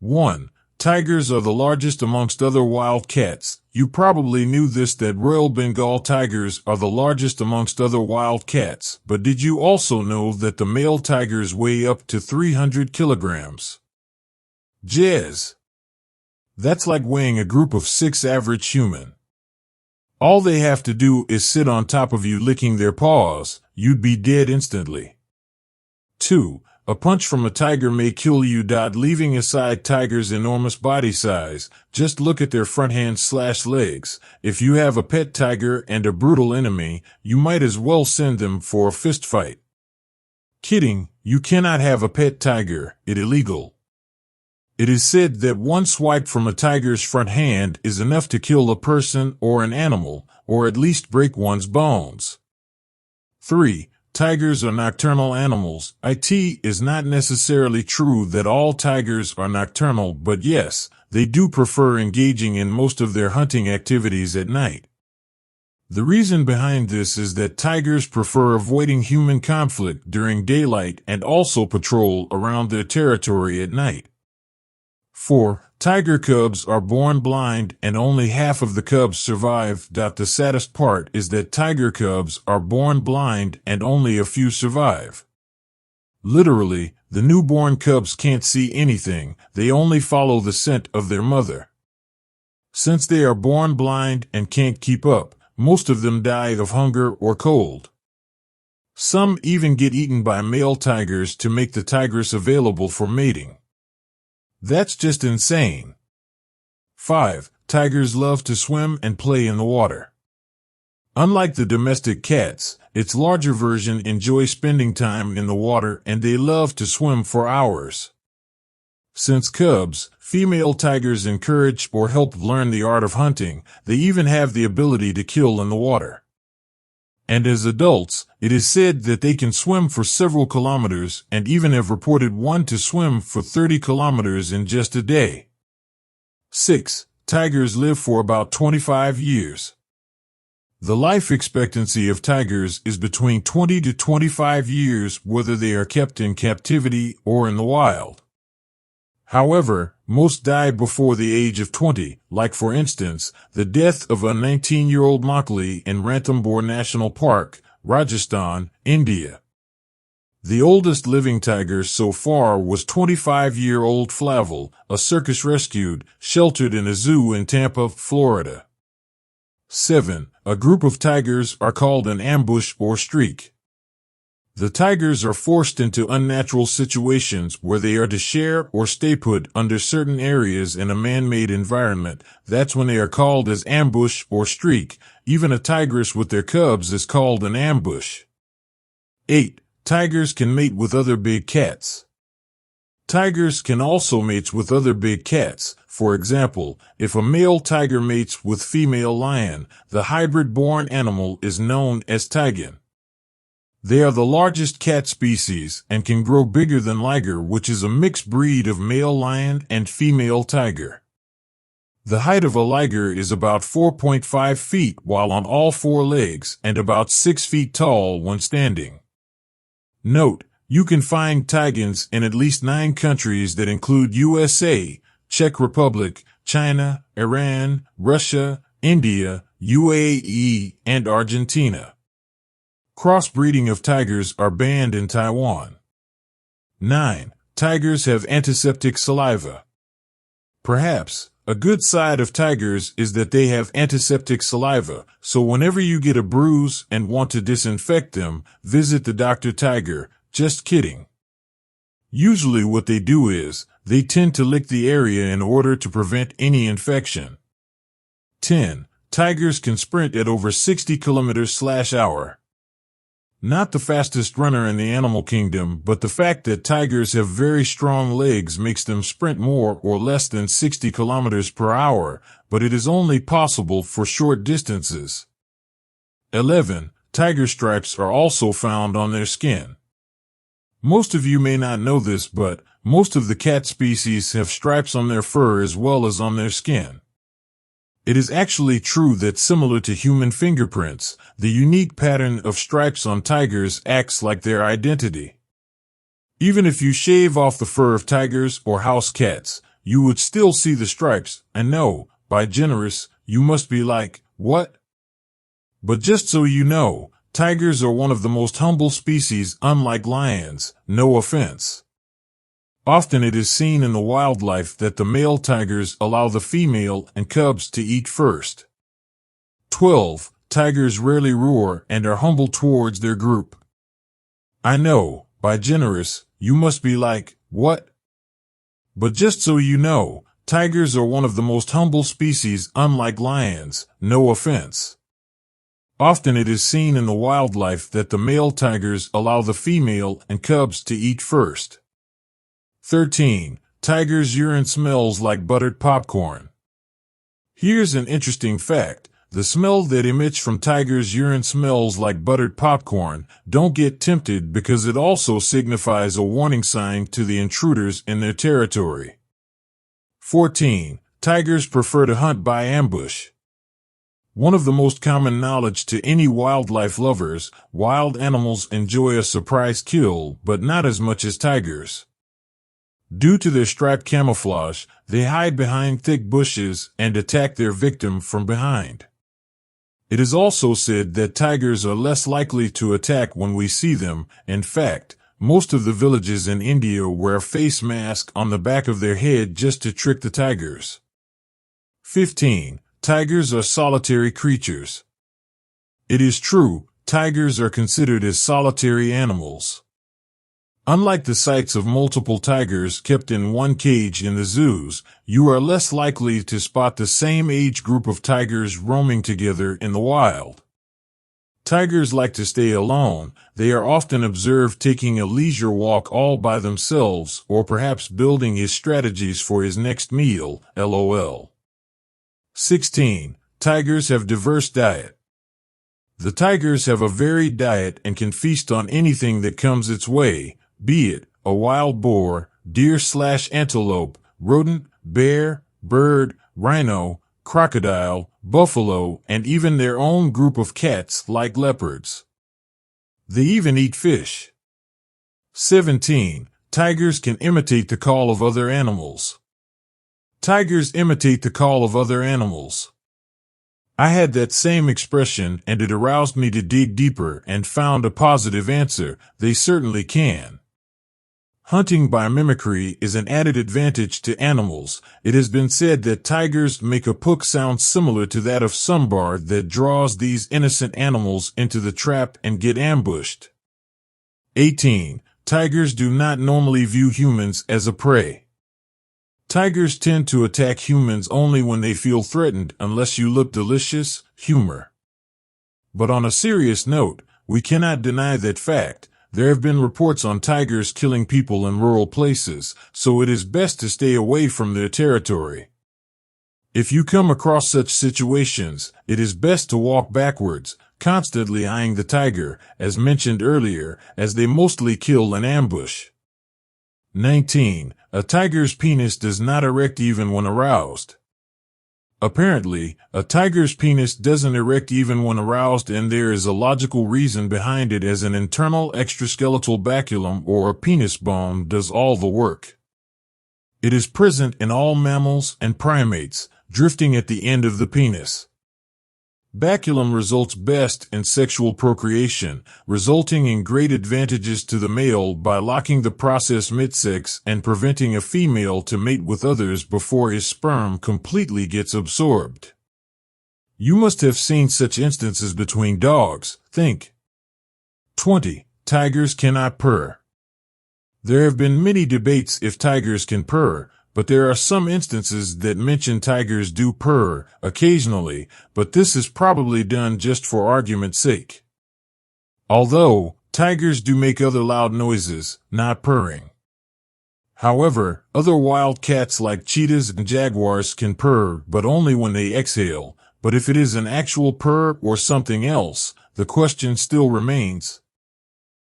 1. Tigers are the largest amongst other wild cats. You probably knew this, that Royal Bengal tigers are the largest amongst other wild cats, but did you also know that the male tigers weigh up to 300 kilograms? Jazz. That's like weighing a group of 6 average human. All they have to do is sit on top of you licking their paws. You'd be dead instantly. 2. A punch from a tiger may kill you. Leaving aside tigers' enormous body size, just look at their front hands/legs. If you have a pet tiger and a brutal enemy, you might as well send them for a fist fight. Kidding, you cannot have a pet tiger, it's illegal. It is said that one swipe from a tiger's front hand is enough to kill a person or an animal, or at least break one's bones. 3. Tigers are nocturnal animals. It is not necessarily true that all tigers are nocturnal, but yes, they do prefer engaging in most of their hunting activities at night. The reason behind this is that tigers prefer avoiding human conflict during daylight and also patrol around their territory at night. 4. Tiger cubs are born blind and only half of the cubs survive. The saddest part is that tiger cubs are born blind and only a few survive. Literally, the newborn cubs can't see anything, they only follow the scent of their mother. Since they are born blind and can't keep up, most of them die of hunger or cold. Some even get eaten by male tigers to make the tigress available for mating. That's just insane. 5. Tigers love to swim and play in the water. Unlike the domestic cats, its larger version enjoy spending time in the water and they love to swim for hours. Since cubs, female tigers encourage or help learn the art of hunting, they even have the ability to kill in the water. And as adults, it is said that they can swim for several kilometers and even have reported one to swim for 30 kilometers in just a day. 6. Tigers live for about 25 years. The life expectancy of tigers is between 20 to 25 years, whether they are kept in captivity or in the wild. However, most die before the age of 20, like for instance, the death of a 19-year-old Mowgli in Ranthambore National Park, Rajasthan, India. The oldest living tiger so far was 25-year-old Flavel, a circus rescued, sheltered in a zoo in Tampa, Florida. 7. A group of tigers are called an ambush or streak. The tigers are forced into unnatural situations where they are to share or stay put under certain areas in a man-made environment. That's when they are called as ambush or streak. Even a tigress with their cubs is called an ambush. 8. Tigers can mate with other big cats. Tigers can also mate with other big cats. For example, if a male tiger mates with female lion, the hybrid-born animal is known as tigon. They are the largest cat species and can grow bigger than liger, which is a mixed breed of male lion and female tiger. The height of a liger is about 4.5 feet while on all 4 legs and about 6 feet tall when standing. Note, you can find tigons in at least 9 countries that include USA, Czech Republic, China, Iran, Russia, India, UAE, and Argentina. Crossbreeding of tigers are banned in Taiwan. 9. Tigers have antiseptic saliva. Perhaps, a good side of tigers is that they have antiseptic saliva, so whenever you get a bruise and want to disinfect them, visit the Dr. Tiger. Just kidding. Usually what they do is, they tend to lick the area in order to prevent any infection. 10. Tigers can sprint at over 60 km/h. Not the fastest runner in the animal kingdom, but the fact that tigers have very strong legs makes them sprint more or less than 60 km/h, but it is only possible for short distances. 11. Tiger stripes are also found on their skin. Most of you may not know this, but most of the cat species have stripes on their fur as well as on their skin. It is actually true that similar to human fingerprints, the unique pattern of stripes on tigers acts like their identity. Even if you shave off the fur of tigers or house cats, you would still see the stripes, and no, by generous, you must be like, what? But just so you know, tigers are one of the most humble species, unlike lions, no offense. Often it is seen in the wildlife that the male tigers allow the female and cubs to eat first. 12. Tigers rarely roar and are humble towards their group. I know, by generous, you must be like, what? But just so you know, tigers are one of the most humble species, unlike lions, no offense. Often it is seen in the wildlife that the male tigers allow the female and cubs to eat first. 13. Tigers' urine smells like buttered popcorn. Here's an interesting fact. The smell that emits from tigers' urine smells like buttered popcorn. Don't get tempted because it also signifies a warning sign to the intruders in their territory. 14. Tigers prefer to hunt by ambush. One of the most common knowledge to any wildlife lovers, wild animals enjoy a surprise kill, but not as much as tigers. Due to their striped camouflage, they hide behind thick bushes and attack their victim from behind. It is also said that tigers are less likely to attack when we see them. In fact, most of the villages in India wear a face mask on the back of their head just to trick the tigers. 15. Tigers are solitary creatures. It is true, tigers are considered as solitary animals. Unlike the sights of multiple tigers kept in one cage in the zoos, you are less likely to spot the same age group of tigers roaming together in the wild. Tigers like to stay alone. They are often observed taking a leisure walk all by themselves, or perhaps building his strategies for his next meal, LOL. 16. Tigers have diverse diet. The tigers have a varied diet and can feast on anything that comes its way, be it a wild boar, deer/antelope, rodent, bear, bird, rhino, crocodile, buffalo, and even their own group of cats like leopards. They even eat fish. 17. Tigers can imitate the call of other animals. Tigers imitate the call of other animals. I had that same expression and it aroused me to dig deeper and found a positive answer. They certainly can. Hunting by mimicry is an added advantage to animals. It has been said that tigers make a pook sound similar to that of sambar that draws these innocent animals into the trap and get ambushed. 18. Tigers do not normally view humans as a prey. Tigers tend to attack humans only when they feel threatened unless you look delicious, humor. But on a serious note, we cannot deny that fact. There have been reports on tigers killing people in rural places, so it is best to stay away from their territory. If you come across such situations, it is best to walk backwards, constantly eyeing the tiger, as mentioned earlier, as they mostly kill in ambush. 19. A tiger's penis does not erect even when aroused. Apparently, a tiger's penis doesn't erect even when aroused, and there is a logical reason behind it, as an internal extraskeletal baculum or a penis bone does all the work. It is present in all mammals and primates, drifting at the end of the penis. Baculum results best in sexual procreation, resulting in great advantages to the male by locking the process mid-sex and preventing a female to mate with others before his sperm completely gets absorbed. You must have seen such instances between dogs. Think. 20. Tigers cannot purr. There have been many debates if tigers can purr, but there are some instances that mention tigers do purr occasionally, but this is probably done just for argument's sake. Although, tigers do make other loud noises, not purring. However, other wild cats like cheetahs and jaguars can purr, but only when they exhale. But if it is an actual purr or something else, the question still remains.